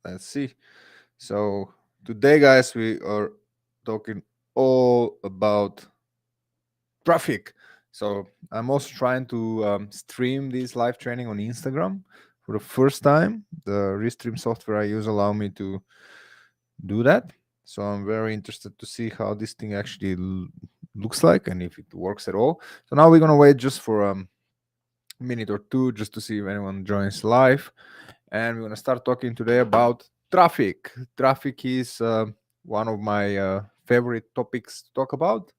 Let's see. So today, guys, we are talking all about traffic. So I'm also trying to stream this live training on Instagram for the first time. The Restream software I use allow me to do that. So I'm very interested to see how this thing actually looks like and if it works at all. So now we're gonna wait just for a minute or two just to see if anyone joins live, and we're gonna start talking today about traffic. Traffic is one of my favorite topics to talk about.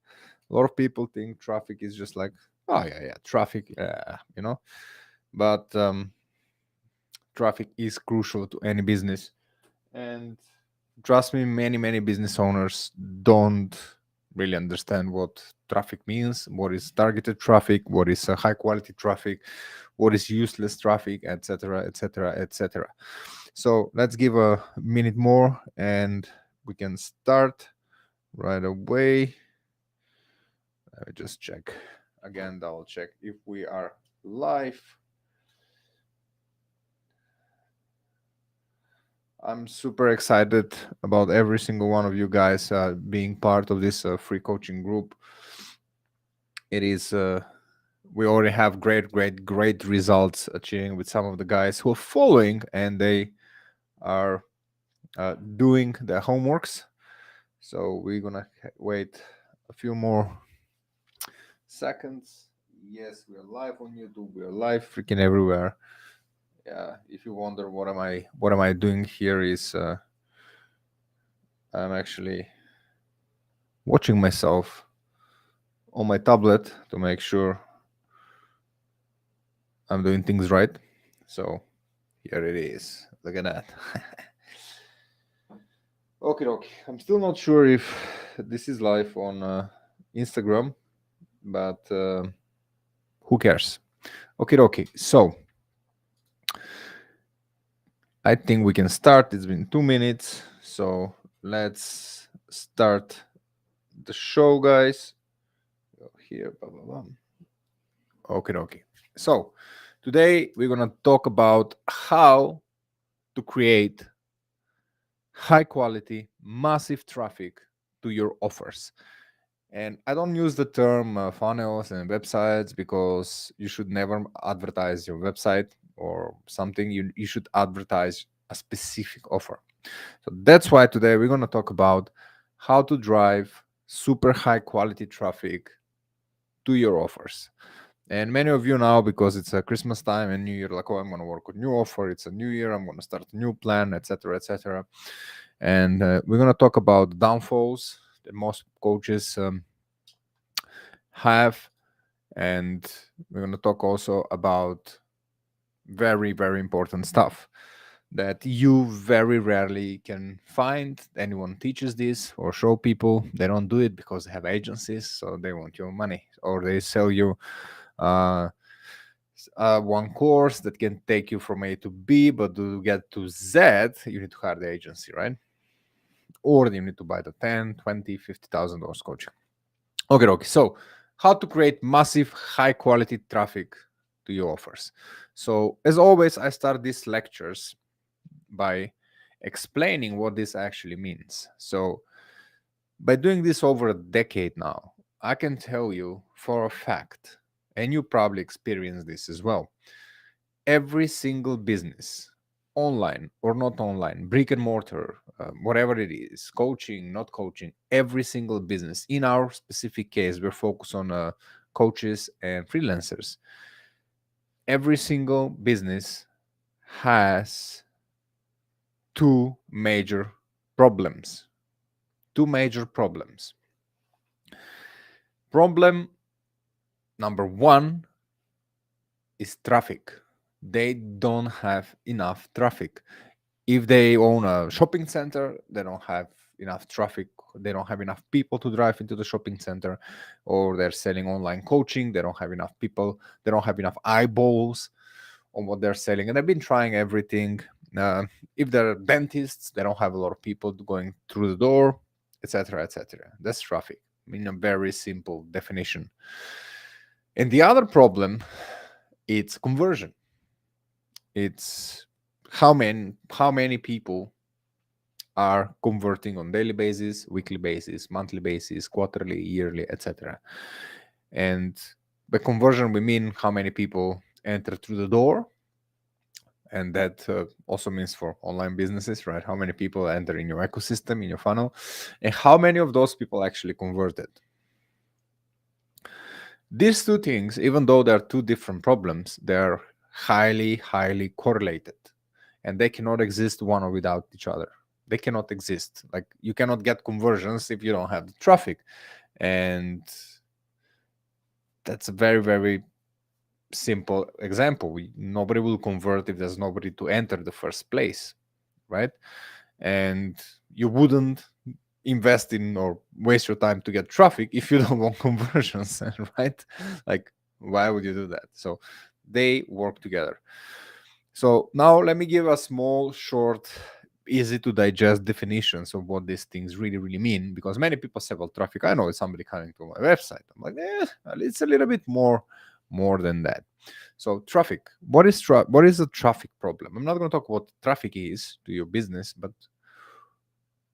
A lot of people think traffic is just like, oh yeah, traffic, but traffic is crucial to any business. And trust me, many business owners don't really understand what traffic means, what is targeted traffic, what is high quality traffic, what is useless traffic, etc., etc., etc. So let's give a minute more and we can start right away. Let me just check again, double check if we are live. I'm super excited about every single one of you guys being part of this free coaching group. It is, we already have great results achieving with some of the guys who are following, and they are doing their homeworks. So we're gonna wait a few more seconds. Yes, we are live on YouTube. We are live freaking everywhere. Yeah, if you wonder what am I doing here, is I'm actually watching myself on my tablet to make sure I'm doing things right. So here it is. Look at that. Okay. I'm still not sure if this is live on Instagram, but who cares? Okay. So I think we can start. It's been 2 minutes. So let's start the show, guys. Go here. Blah, blah, blah. Okay. So today we're going to talk about how to create high quality, massive traffic to your offers. And I don't use the term funnels and websites, because you should never advertise your website or something. You should advertise a specific offer. So that's why today we're going to talk about how to drive super high quality traffic to your offers. And many of you now, because it's a Christmas time and New Year, like, oh, I'm going to work on new offer. It's a new year. I'm going to start a new plan, etc., etc. And we're going to talk about downfalls that most coaches have, and we're going to talk also about very important stuff that you very rarely can find anyone teaches this or show people. They don't do it because they have agencies, so they want your money, or they sell you uh, one course that can take you from A to B, but to get to Z you need to hire the agency, right? Or you need to buy the 10, 20, $50,000 coaching. Okay. So how to create massive high quality traffic to your offers. So as always, I start these lectures by explaining what this actually means. So by doing this over a decade now, I can tell you for a fact, and you probably experience this as well, every single business, online or not online, brick and mortar, whatever it is, coaching, not coaching, every single business, in our specific case, we're focused on coaches and freelancers. Every single business has two major problems. Two major problems. Problem number one is traffic. They don't have enough traffic. If they own a shopping center, they don't have enough traffic. They don't have enough people to drive into the shopping center. Or they're selling online coaching, they don't have enough people. They don't have enough eyeballs on what they're selling. And they've been trying everything. If they're dentists, they don't have a lot of people going through the door, etc., etc. That's traffic in a very simple definition. And the other problem, it's conversion. It's how many people are converting on daily basis, weekly basis, monthly basis, quarterly, yearly, etc. And by conversion, we mean how many people enter through the door. And that also means for online businesses, right? How many people enter in your ecosystem, in your funnel, and how many of those people actually converted. These two things, even though they're two different problems, they're highly, highly correlated, and they cannot exist one without each other. They cannot exist. Like, you cannot get conversions if you don't have the traffic. And that's a very, very simple example. Nobody will convert if there's nobody to enter the first place, right? And you wouldn't invest in or waste your time to get traffic if you don't want conversions, right? Like, why would you do that? So they work together. So now let me give a small, short, easy to digest definitions of what these things really, really mean, because many people say, well, traffic, I know it's somebody coming to my website. I'm like, it's a little bit more than that. So traffic, what is a traffic problem? I'm not going to talk what traffic is to your business, but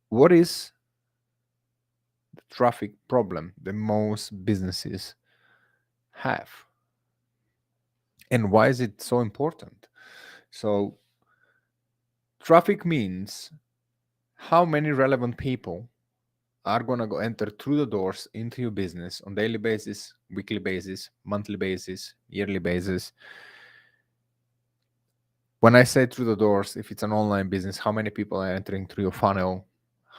what is the traffic problem that most businesses have? And why is it so important? So traffic means how many relevant people are going to go enter through the doors into your business on daily basis, weekly basis, monthly basis, yearly basis. When I say through the doors, if it's an online business, how many people are entering through your funnel?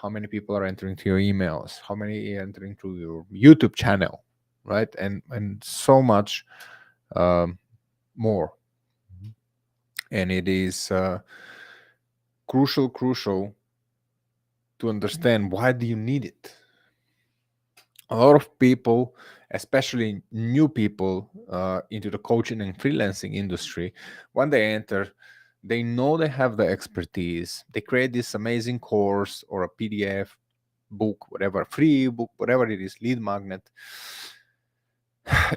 How many people are entering through your emails? How many are entering through your YouTube channel, right? And so much more. And it is crucial to understand, why do you need it? A lot of people, especially new people into the coaching and freelancing industry, when they enter, they know they have the expertise. They create this amazing course or a PDF book, whatever, free book, whatever it is, lead magnet,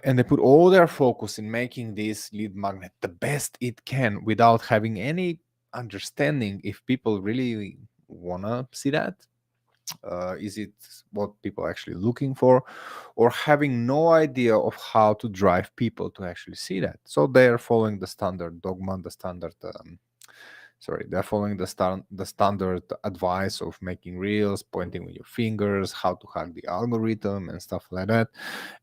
and they put all their focus in making this lead magnet the best it can without having any understanding if people really want to see that. Is it what people are actually looking for, or having no idea of how to drive people to actually see that? So they're following the standard dogma, they're following the standard advice of making reels, pointing with your fingers, how to hack the algorithm and stuff like that.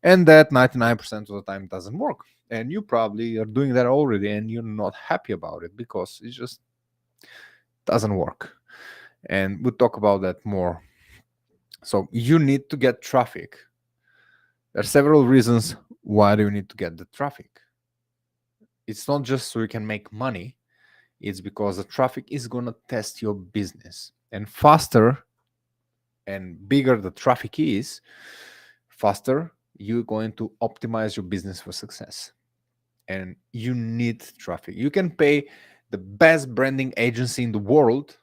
And that 99% of the time doesn't work. And you probably are doing that already and you're not happy about it because it just doesn't work. And we'll talk about that more. So you need to get traffic. There are several reasons why do you need to get the traffic. It's not just so you can make money. It's because the traffic is going to test your business. And faster and bigger the traffic is, faster you're going to optimize your business for success. And you need traffic. You can pay the best branding agency in the world,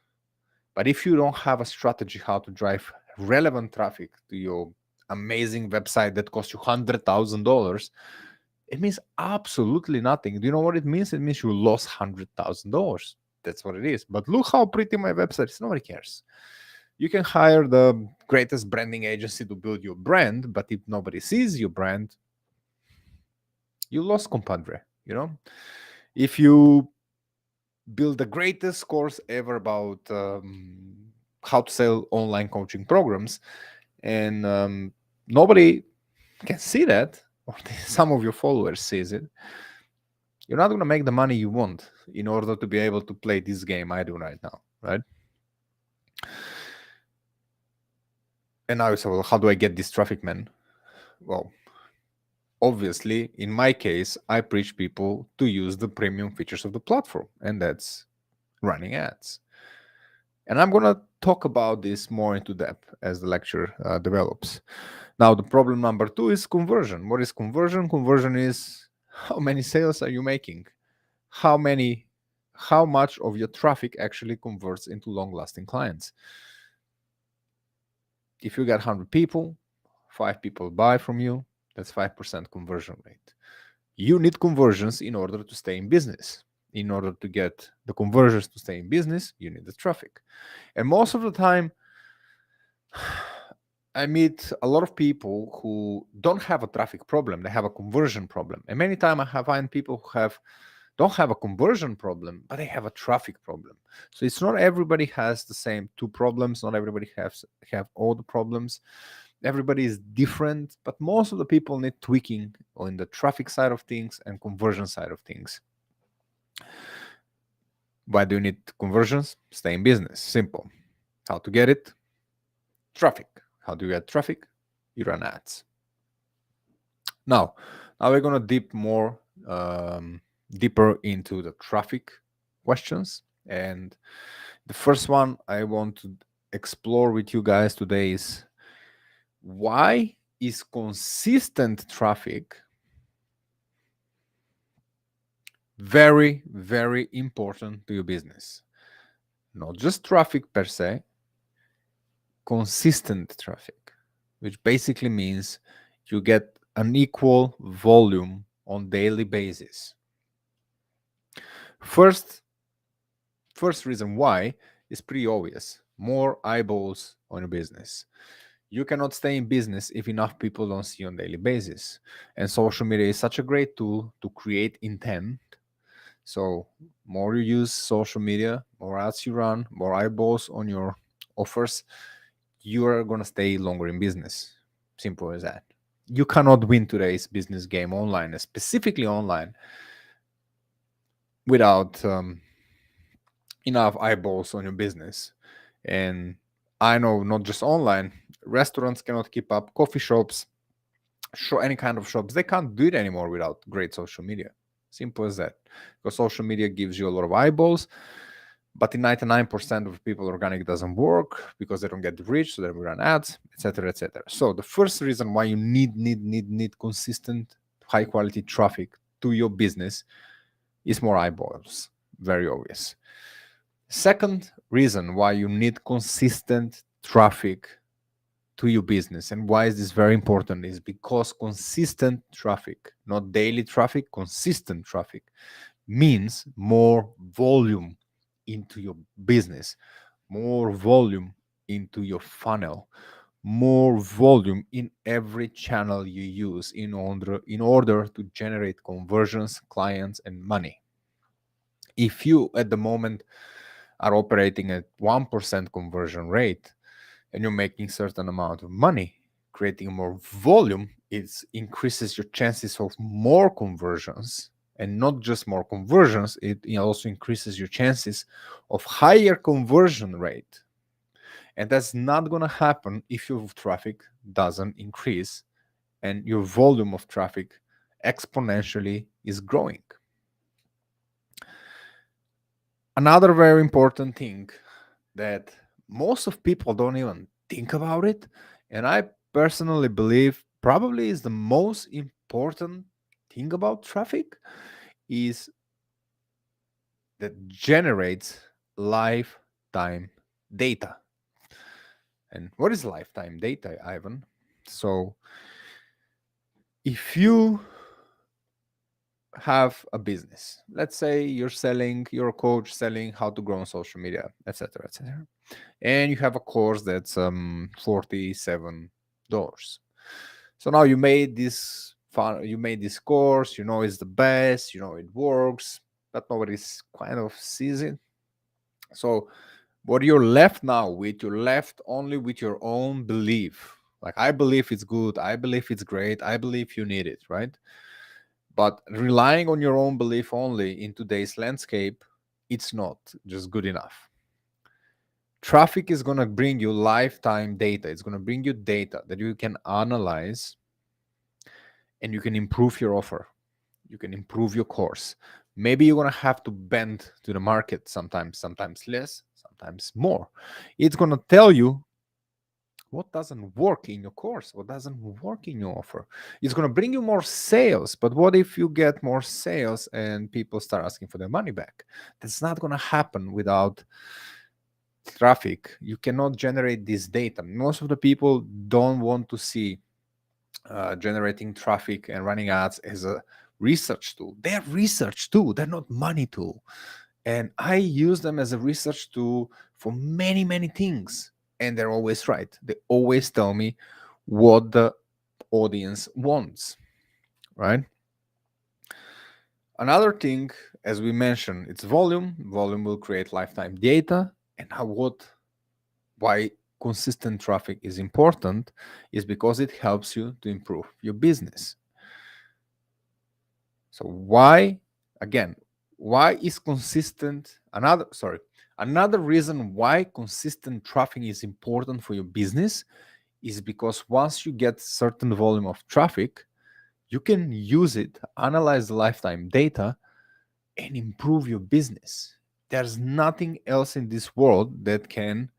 but if you don't have a strategy how to drive relevant traffic to your amazing website that costs you $100,000, it means absolutely nothing. Do you know what it means? It means you lost $100,000. That's what it is. But look how pretty my website is. Nobody cares. You can hire the greatest branding agency to build your brand, but if nobody sees your brand, you lost, compadre. You know, if you build the greatest course ever about how to sell online coaching programs, and nobody can see that, or some of your followers sees it, you're not going to make the money you want in order to be able to play this game I do right now, right? And now you say, well, how do I get this traffic, man? Well, obviously, in my case, I preach people to use the premium features of the platform, and that's running ads. And I'm going to talk about this more into depth as the lecture develops. Now, the problem number 2 is conversion. What is conversion? Conversion is how many sales are you making? How much of your traffic actually converts into long-lasting clients? If you got 100 people, 5 people buy from you, that's 5% conversion rate. You need conversions in order to stay in business. in order to get the conversions to stay in business, you need the traffic. And most of the time, I meet a lot of people who don't have a traffic problem; they have a conversion problem. And many times I find people who don't have a conversion problem, but they have a traffic problem. So it's not everybody has the same two problems. Not everybody have all the problems. Everybody is different, but most of the people need tweaking on the traffic side of things and conversion side of things. Why do you need conversions? Stay in business. Simple. How to get it? Traffic. How do you get traffic? You run ads. Now we're gonna deeper into the traffic questions. And the first one I want to explore with you guys today is, why is consistent traffic very, very important to your business? Not just traffic per se, consistent traffic, which basically means you get an equal volume on daily basis. First reason why is pretty obvious: more eyeballs on your business. You cannot stay in business if enough people don't see you on a daily basis. And social media is such a great tool to create intent. So more you use social media, more ads you run, more eyeballs on your offers, you are going to stay longer in business. Simple as that. You cannot win today's business game online, specifically online, without enough eyeballs on your business. And I know not just online, restaurants cannot keep up, coffee shops, any kind of shops, they can't do it anymore without great social media. Simple as that. Because social media gives you a lot of eyeballs, but in 99% of people, organic doesn't work because they don't get reach, so they run ads, etc., etc. So the first reason why you need consistent, high quality traffic to your business is more eyeballs. Very obvious. Second reason why you need consistent traffic to your business, and why is this very important, is because consistent traffic, not daily traffic, consistent traffic means more volume into your business, more volume into your funnel, more volume in every channel you use in order to generate conversions, clients, and money. If you at the moment are operating at 1% conversion rate and you're making certain amount of money, creating more volume, it increases your chances of more conversions. And not just more conversions, it also increases your chances of higher conversion rate. And that's not going to happen if your traffic doesn't increase and your volume of traffic exponentially is growing. Another very important thing that most of people don't even think about it, and I personally believe probably is the most important thing about traffic, is that generates lifetime data. And what is lifetime data, Ivan? So if you have a business, let's say you're a coach selling how to grow on social media, etc., etc., and you have a course that's $47. So now you made this course, you know it's the best, you know it works, but nobody's kind of sees it. So what you're left now with, you're left only with your own belief. Like, I believe it's good, I believe it's great, I believe you need it, right? But relying on your own belief only in today's landscape, it's not just good enough. Traffic is going to bring you lifetime data. It's going to bring you data that you can analyze, and you can improve your offer. You can improve your course. Maybe you're going to have to bend to the market sometimes less, sometimes more. It's going to tell you what doesn't work in your course, what doesn't work in your offer. It's going to bring you more sales, but what if you get more sales and people start asking for their money back? That's not going to happen without traffic. You cannot generate this data. Most of the people don't want to see generating traffic and running ads as a research tool. They're research tool. They're not money tool. And I use them as a research tool for many, many things. And they're always right. They always tell me what the audience wants, right? Another thing, as we mentioned, it's volume. Volume will create lifetime data. And why consistent traffic is important is because it helps you to improve your business. So why is consistent another reason why consistent traffic is important for your business is because once you get certain volume of traffic, you can use it, analyze the lifetime data, and improve your business. There's nothing else in this world that can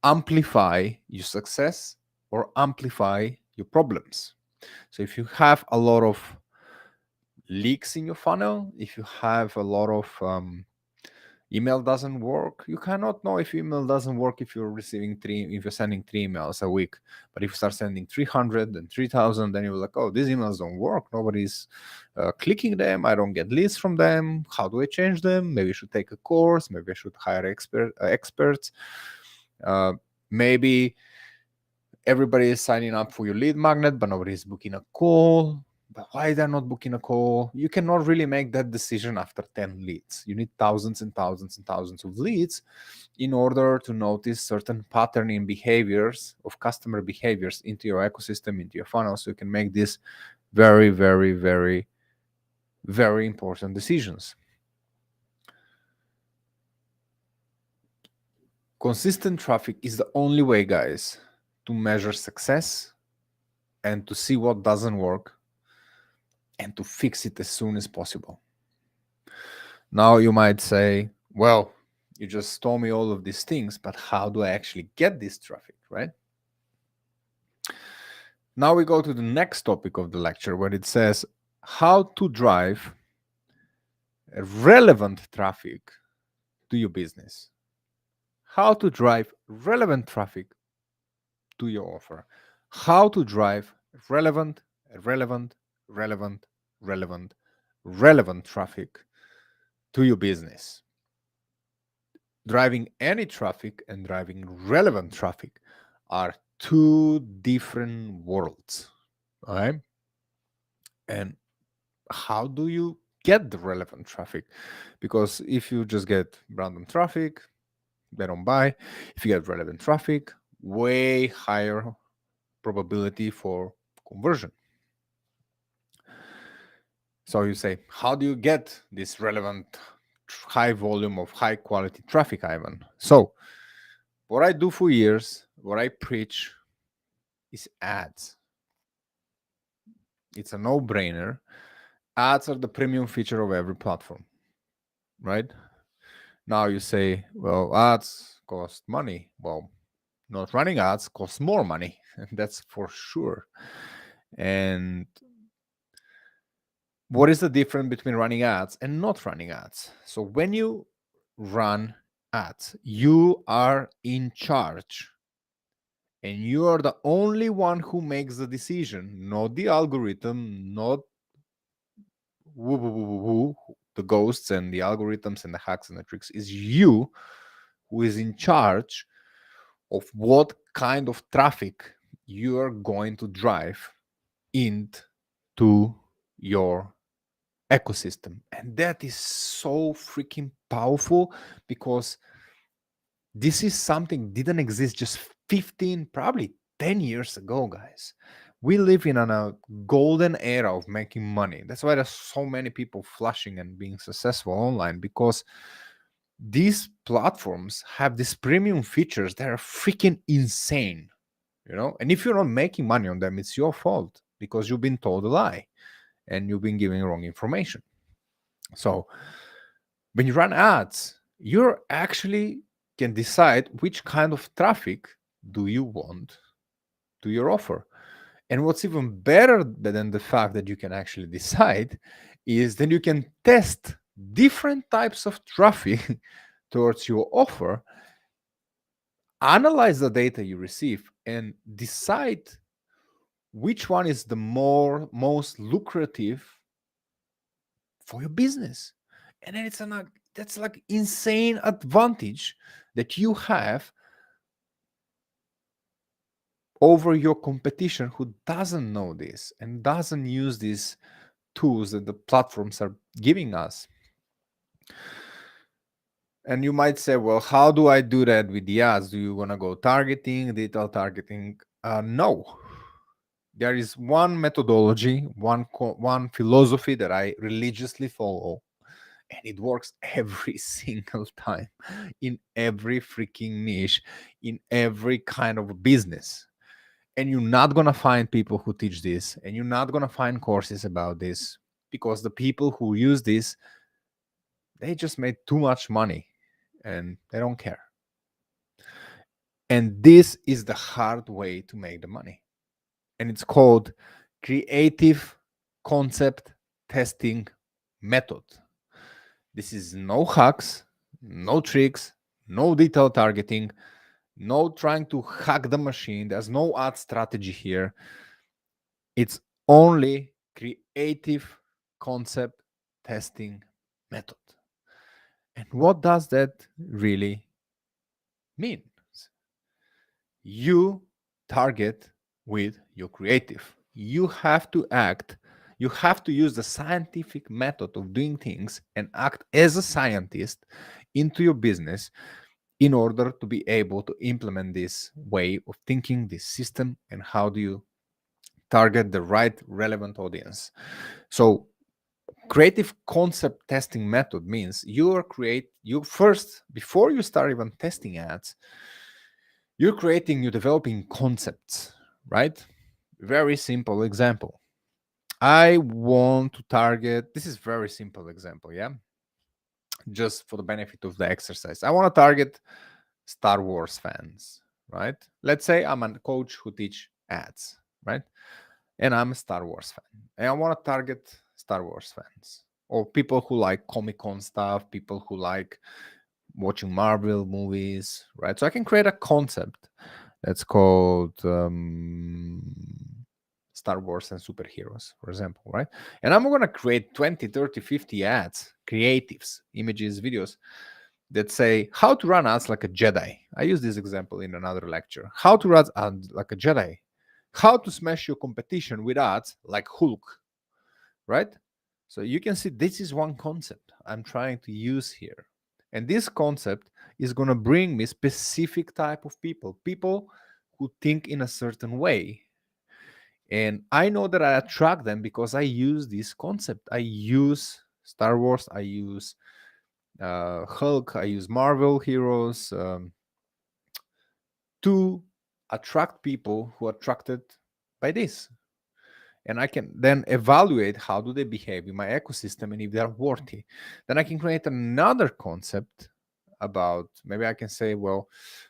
amplify your success or amplify your problems. So if you have a lot of leaks in your funnel, if you have a lot of email doesn't work, you cannot know if email doesn't work if you're sending 3 emails a week. But if you start sending 300 and 3000, then you're like, oh, these emails don't work, nobody's clicking them, I don't get leads from them, how do I change them? Maybe I should take a course, maybe I should hire experts. Maybe everybody is signing up for your lead magnet, but nobody is booking a call. But why they're not booking a call? You cannot really make that decision after 10 leads. You need thousands and thousands and thousands of leads in order to notice certain pattern in behaviors of customer behaviors into your ecosystem, into your funnel, so you can make these very, very, very, very important decisions. Consistent traffic is the only way, guys, to measure success and to see what doesn't work and to fix it as soon as possible. Now you might say, well, you just told me all of these things, but how do I actually get this traffic, right? Now we go to the next topic of the lecture where it says how to drive relevant traffic to your business. How to drive relevant traffic to your offer. How to drive relevant traffic to your business. Driving any traffic and driving relevant traffic are two different worlds. All right. And how do you get the relevant traffic? Because if you just get random traffic, they don't buy. If you get relevant traffic, way higher probability for conversion. So you say, how do you get this relevant high volume of high quality traffic, Ivan? So what I do for years, what I preach is ads. It's a no-brainer. Ads are the premium feature of every platform, right? Now you say, well, ads cost money. Well, not running ads costs more money. That's for sure. And what is the difference between running ads and not running ads? So when you run ads, you are in charge and you are the only one who makes the decision, not the algorithm, not the ghosts and the algorithms and the hacks and the tricks. Is you who is in charge of what kind of traffic you are going to drive into your ecosystem. And that is so freaking powerful because this is something didn't exist just 15, probably 10 years ago, guys. We live in a golden era of making money. That's why there's so many people flashing and being successful online, because these platforms have these premium features that are freaking insane, and if you're not making money on them, it's your fault because you've been told a lie and you've been giving wrong information. So when you run ads, you actually can decide which kind of traffic do you want to your offer. And what's even better than the fact that you can actually decide is that you can test different types of traffic towards your offer, analyze the data you receive, and decide which one is the most lucrative for your business. And then that's like insane advantage that you have over your competition who doesn't know this and doesn't use these tools that the platforms are giving us. And you might say, well, how do I do that with the ads? Do you want to go targeting, digital targeting? No. There is one methodology, one philosophy that I religiously follow, and it works every single time in every freaking niche, in every kind of business. And you're not going to find people who teach this, and you're not going to find courses about this, because the people who use this, they just made too much money and they don't care. And this is the hard way to make the money. And it's called creative concept testing method. This is no hacks, no tricks, no detailed targeting, no trying to hack the machine. There's no ad strategy here. It's only creative concept testing method. And what does that really mean? You target with your creative. You have to act, you have to use the scientific method of doing things and act as a scientist into your business in order to be able to implement this way of thinking, this system, and how do you target the right relevant audience. So creative concept testing method means you first, before you start even testing ads, you're developing concepts, right? Very simple example. I want to target, this is very simple example, yeah? Just for the benefit of the exercise. I want to target Star Wars fans, right? Let's say I'm a coach who teach ads, right? And I'm a Star Wars fan. And I want to target Star Wars fans or people who like Comic-Con stuff, people who like watching Marvel movies, right? So I can create a concept that's called Star Wars and superheroes, for example, right? And I'm going to create 20, 30, 50 ads, creatives, images, videos that say how to run ads like a Jedi. I use this example in another lecture. How to run ads like a Jedi. How to smash your competition with ads like Hulk, right? So you can see this is one concept I'm trying to use here. And this concept is going to bring me specific type of people who think in a certain way. And I know that I attract them because I use this concept. I use Star Wars, I use Hulk, I use Marvel heroes to attract people who are attracted by this. And I can then evaluate how do they behave in my ecosystem and if they're worthy. Then I can create another concept about, maybe I can say, well,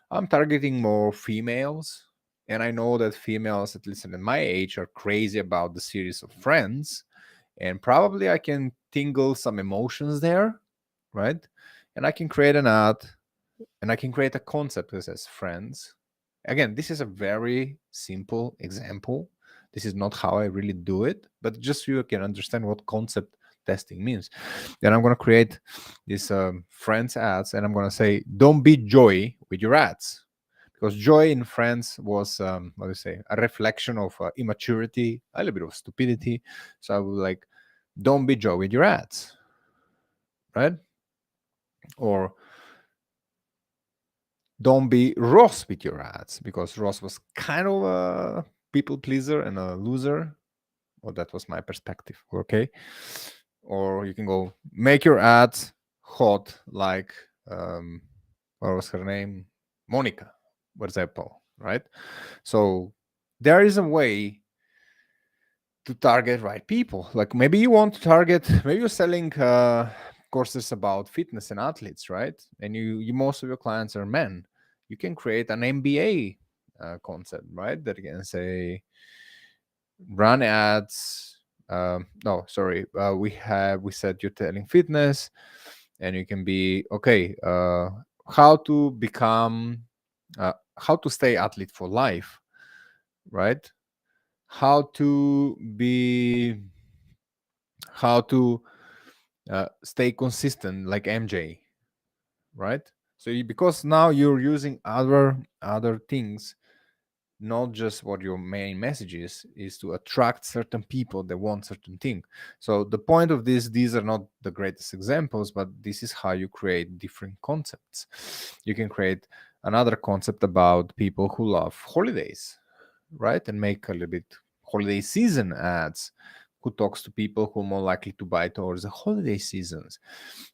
I'm targeting more females, and I know that females, at least in my age, are crazy about the series of Friends, and probably I can tingle some emotions there, right? And I can create an ad, and I can create a concept that says Friends. Again, this is a very simple example. This is not how I really do it, but just so you can understand what concept testing means. Then I'm going to create these Friends ads, and I'm going to say, don't be Joy with your ads. Because Joy in Friends was, what do you say, a reflection of immaturity, a little bit of stupidity. So I would like, don't be Joy with your ads, right? Or don't be Ross with your ads, because Ross was kind of a people pleaser and a loser. Well, that was my perspective, okay? Or you can go, make your ads hot like, what was her name? Monica, for example, right? So there is a way to target right people. Like maybe you want to target, maybe you're selling courses about fitness and athletes, right? And you most of your clients are men. You can create an MBA concept, right? That can say run ads. No, sorry. We said you're telling fitness, and you can be okay. How to become, how to stay athlete for life, right? How to stay consistent like MJ, right? So because now you're using other things, not just what your main message is to attract certain people that want certain thing. So the point of this, these are not the greatest examples, but this is how you create different concepts. You can create another concept about people who love holidays, right? And make a little bit holiday season ads, who talks to people who are more likely to buy towards the holiday seasons.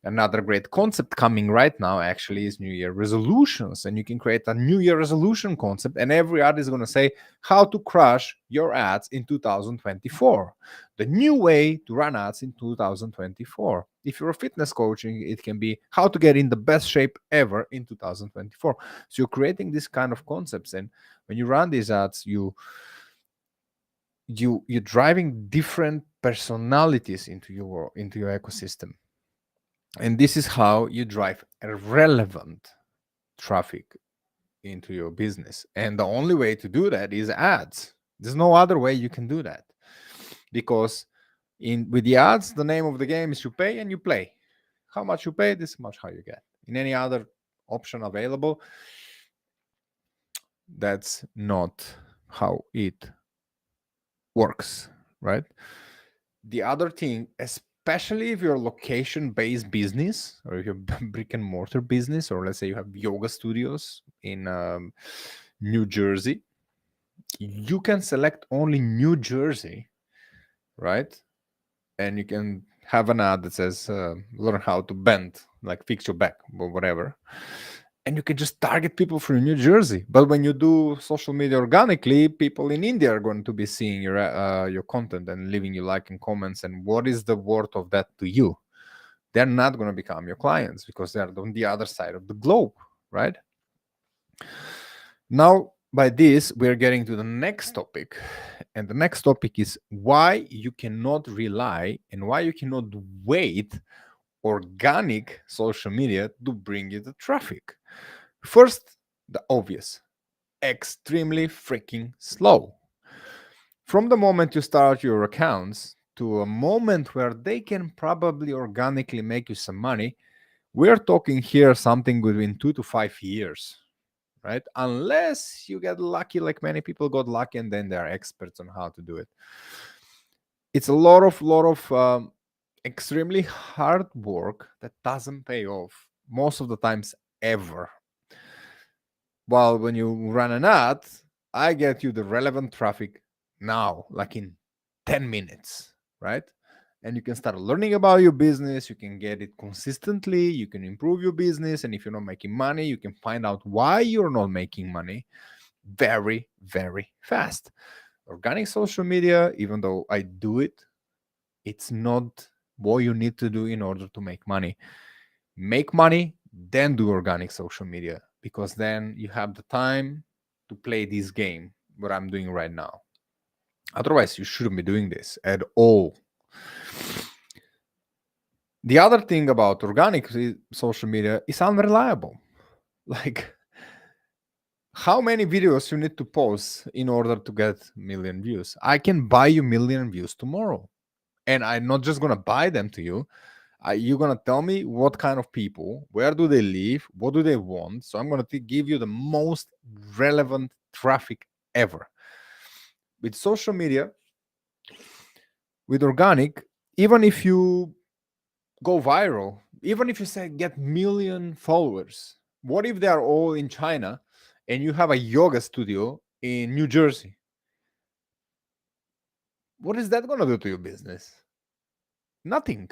Another great concept coming right now actually is New Year resolutions. And you can create a New Year resolution concept, and every ad is going to say how to crush your ads in 2024. The new way to run ads in 2024. If you're a fitness coaching, it can be how to get in the best shape ever in 2024. So you're creating this kind of concepts, and when you run these ads, you're driving different personalities into your ecosystem, and this is how you drive relevant traffic into your business. And the only way to do that is ads. There's no other way you can do that, because with the ads, the name of the game is you pay and you play. How much you pay, this is much how you get. In any other option available, that's not how it works, right? The other thing, especially if you're a location-based business, or if you're brick and mortar business, or let's say you have yoga studios in New Jersey, you can select only New Jersey, right? And you can have an ad that says learn how to bend, like fix your back or whatever, and you can just target people from New Jersey. But when you do social media organically, people in India are going to be seeing your content and leaving you like and comments. And what is the worth of that to you? They're not going to become your clients because they're on the other side of the globe, right? Now, by this, we're getting to the next topic. And the next topic is why you cannot rely and why you cannot wait organic social media to bring you the traffic. First, the obvious, extremely freaking slow. From the moment you start your accounts to a moment where they can probably organically make you some money, we're talking here something between 2 to 5 years, right? Unless you get lucky, like many people got lucky, and then they're experts on how to do it. It's a lot of extremely hard work that doesn't pay off most of the times ever. While when you run an ad, I get you the relevant traffic now, like in 10 minutes, right? And you can start learning about your business. You can get it consistently. You can improve your business. And if you're not making money, you can find out why you're not making money very, very fast. Organic social media, even though I do it, it's not what you need to do in order to make money. Make money, then do organic social media, because then you have the time to play this game, what I'm doing right now. Otherwise, you shouldn't be doing this at all. The other thing about organic social media is unreliable. Like, how many videos you need to post in order to get million views? I can buy you million views tomorrow, and I'm not just gonna buy them to you. You're gonna tell me what kind of people, where do they live, what do they want. So I'm gonna give you the most relevant traffic ever. With social media, with organic, even if you go viral, even if you say get million followers, what if they are all in China and you have a yoga studio in New Jersey? What is that gonna do to your business? Nothing.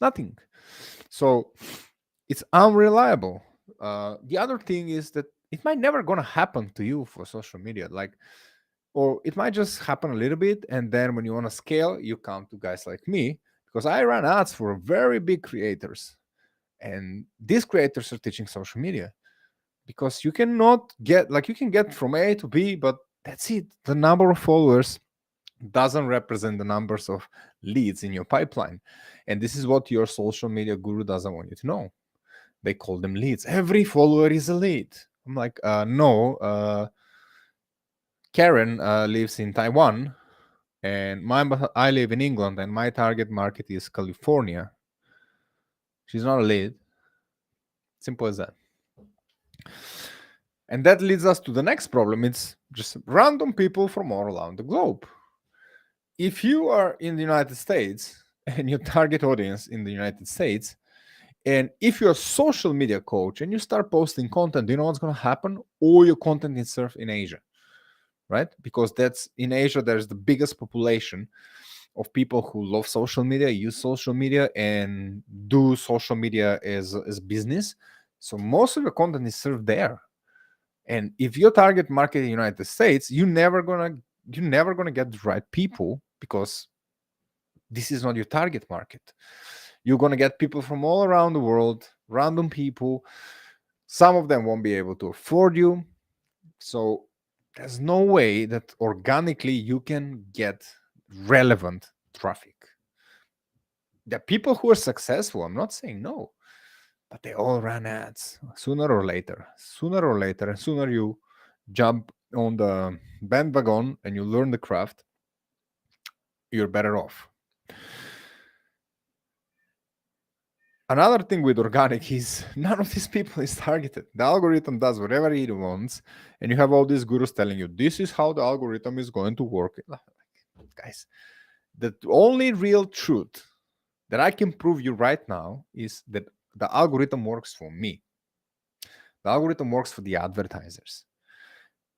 Nothing. So it's unreliable. The other thing is that it might never gonna happen to you for social media, like, or it might just happen a little bit, and then when you want to scale, you come to guys like me, because I run ads for very big creators, and these creators are teaching social media, because you cannot get, like, you can get from A to B, but that's it. The number of followers doesn't represent the numbers of leads in your pipeline, and this is what your social media guru doesn't want you to know. They call them leads. Every follower is a lead. I'm like, no. Karen lives in Taiwan. and I live in England, and my target market is California. She's not a lead. Simple as that. And that leads us to the next problem. It's just random people from all around the globe. If you are in the United States and your target audience in the United States, and if you're a social media coach and you start posting content, do you know what's going to happen? All your content is served in Asia, right? Because that's in Asia, there's the biggest population of people who love social media, use social media, and do social media as business. So most of the content is served there. And if your target market in the United States, you're never gonna get the right people, because this is not your target market. You're gonna get people from all around the world, random people. Some of them won't be able to afford you. So there's no way that organically you can get relevant traffic. The people who are successful, I'm not saying no, but they all run ads sooner or later. And sooner you jump on the bandwagon and you learn the craft, you're better off. Another thing with organic is none of these people is targeted. The algorithm does whatever it wants, and you have all these gurus telling you this is how the algorithm is going to work. Guys, the only real truth that I can prove you right now is that the algorithm works for me. The algorithm works for the advertisers.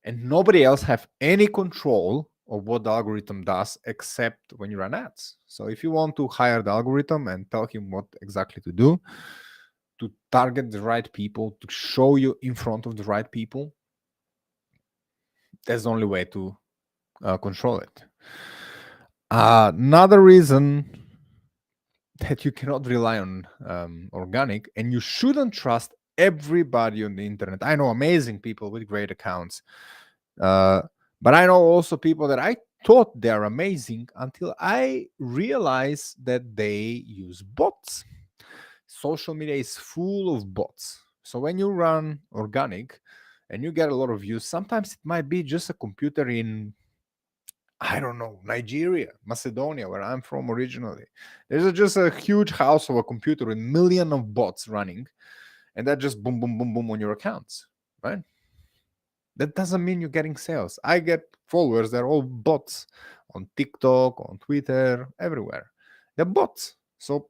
And nobody else have any control of what the algorithm does except when you run ads. So if you want to hire the algorithm and tell him what exactly to do, to target the right people, to show you in front of the right people, that's the only way to control it. Another reason that you cannot rely on organic, and you shouldn't trust everybody on the internet. I know amazing people with great accounts, but I know also people that I thought they're amazing until I realized that they use bots. Social media is full of bots. So when you run organic and you get a lot of views, sometimes it might be just a computer in, I don't know, Nigeria, Macedonia, where I'm from originally. There's just a huge house of a computer with millions of bots running, and that just boom, boom, boom, boom on your accounts, right? That doesn't mean you're getting sales. I get followers, they're all bots on TikTok, on Twitter, everywhere. They're bots. So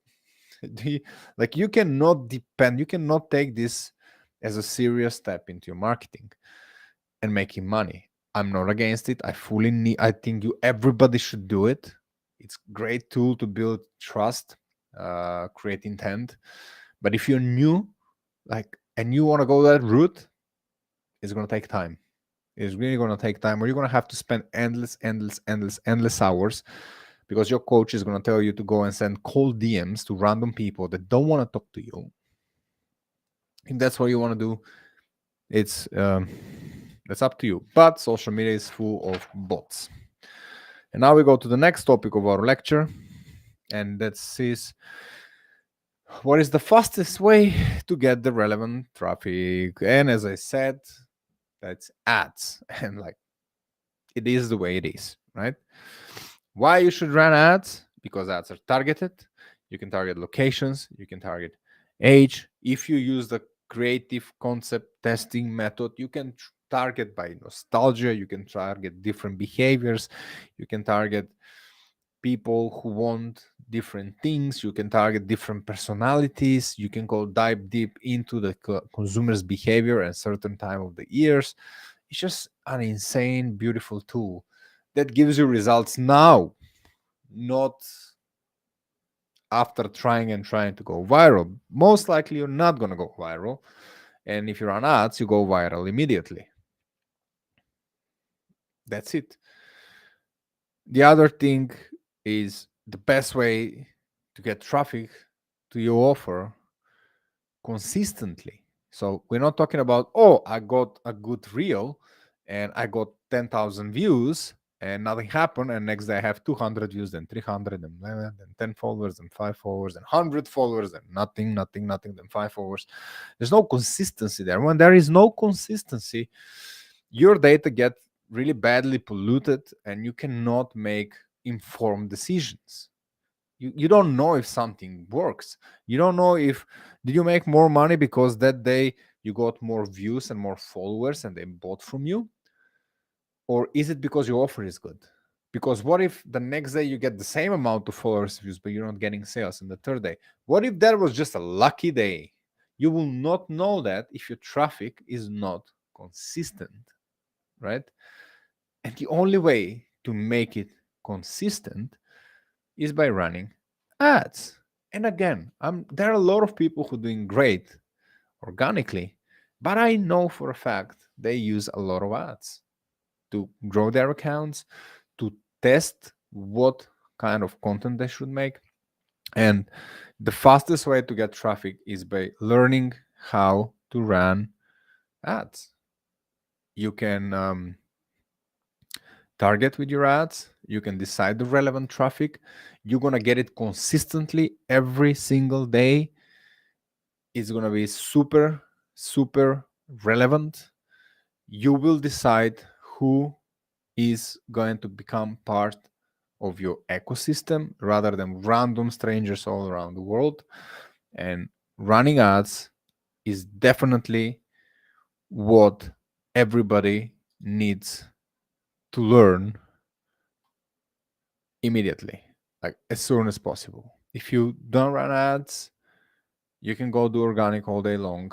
you cannot depend, you cannot take this as a serious step into your marketing and making money. I'm not against it. I think everybody should do it. It's a great tool to build trust, create intent. But if you're new, and you want to go that route, it's going to take time. It's really going to take time, or you're going to have to spend endless hours, because your coach is going to tell you to go and send cold DMs to random people that don't want to talk to you. If that's what you want to do, it's that's up to you. But social media is full of bots. And now we go to the next topic of our lecture, and that is what is the fastest way to get the relevant traffic. And as I said, that's ads. And it is the way it is, right? Why you should run ads? Because ads are targeted. You can target locations, you can target age. If you use the creative concept testing method, you can target by nostalgia, you can target different behaviors, you can target people who want different things, you can target different personalities, you can go dive deep into the consumer's behavior at certain time of the years. It's just an insane, beautiful tool that gives you results now, not after trying to go viral. Most likely you're not going to go viral. And if you run ads, you go viral immediately. That's it. The other thing is the best way to get traffic to your offer consistently. So we're not talking about, oh, I got a good reel and I got 10,000 views and nothing happened, and next day I have 200 views, then 300, then 11, then 10 followers, and 5 followers, and 100 followers, and nothing, then 5 followers. There's no consistency there. When there is no consistency, your data get really badly polluted, and you cannot make informed decisions. You don't know if something works. You don't know if did you make more money because that day you got more views and more followers and they bought from you, or is it because your offer is good? Because what if the next day you get the same amount of followers views but you're not getting sales, and the third day, what if that was just a lucky day? You will not know that if your traffic is not consistent, right? And the only way to make it consistent is by running ads. And again, there are a lot of people who are doing great organically, but I know for a fact they use a lot of ads to grow their accounts, to test what kind of content they should make. And the fastest way to get traffic is by learning how to run ads. You can target with your ads, you can decide the relevant traffic, you're going to get it consistently every single day. It's going to be super, super relevant. You will decide who is going to become part of your ecosystem rather than random strangers all around the world. And running ads is definitely what everybody needs to learn immediately, like as soon as possible. If you don't run ads, you can go do organic all day long.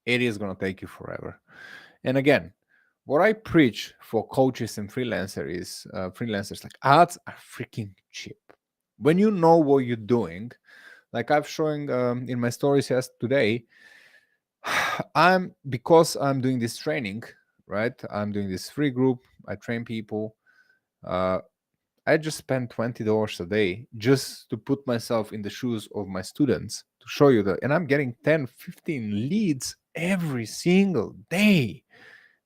It is going to take you forever. And again, what I preach for coaches and freelancers, like ads are freaking cheap. When you know what you're doing, like I've showing in my stories yes today, because I'm doing this training, right? I'm doing this free group. I train people. Uh, I just spend $20 a day just to put myself in the shoes of my students to show you that. And I'm getting 10, 15 leads every single day.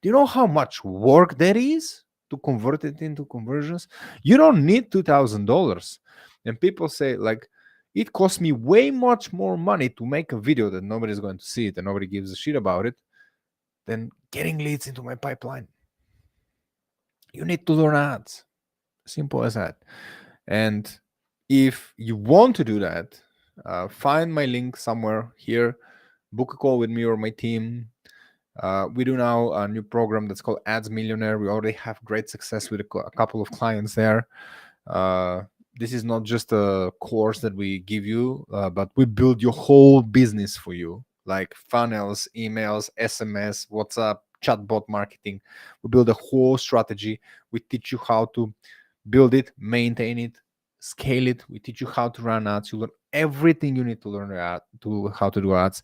Do you know how much work that is to convert it into conversions? You don't need $2,000. And people say, like, it costs me way much more money to make a video that nobody's going to see it and nobody gives a shit about it than getting leads into my pipeline. You need to learn ads. Simple as that. And if you want to do that, find my link somewhere here, book a call with me or my team. We do now a new program that's called Ads Millionaire. We already have great success with a couple of clients there. This is not just a course that we give you, but we build your whole business for you, like funnels, emails, SMS, WhatsApp, chatbot marketing. We build a whole strategy. We teach you how to build it, maintain it, scale it. We teach you how to run ads. You learn everything you need to learn to how to do ads.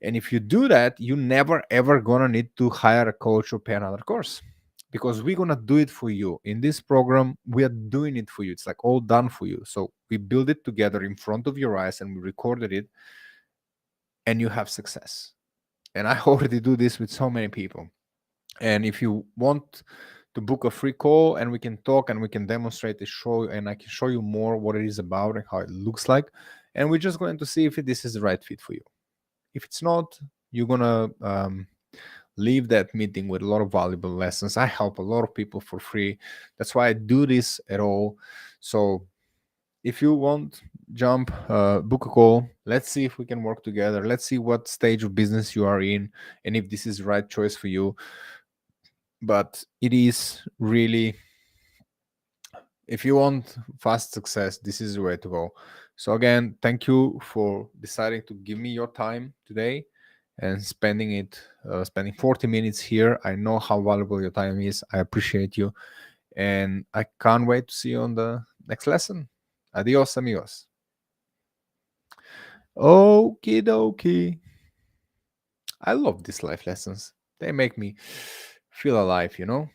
And if you do that, you never ever gonna need to hire a coach or pay another course, because we're gonna do it for you. In this program, we are doing it for you. It's like all done for you. So we build it together in front of your eyes and we recorded it, and you have success. And I already do this with so many people. And if you want to book a free call and we can talk and we can demonstrate the show and I can show you more what it is about and how it looks like, and we're just going to see if this is the right fit for you. If it's not, you're gonna leave that meeting with a lot of valuable lessons. I help a lot of people for free. That's why I do this at all. So if you want, jump, book a call. Let's see if we can work together. Let's see what stage of business you are in and if this is the right choice for you. But it is really, if you want fast success, this is the way to go. So again, thank you for deciding to give me your time today and spending 40 minutes here. I know how valuable your time is. I appreciate you, and I can't wait to see you on the next lesson. Adios, amigos. Okie dokie. I love these life lessons. They make me feel alive, you know?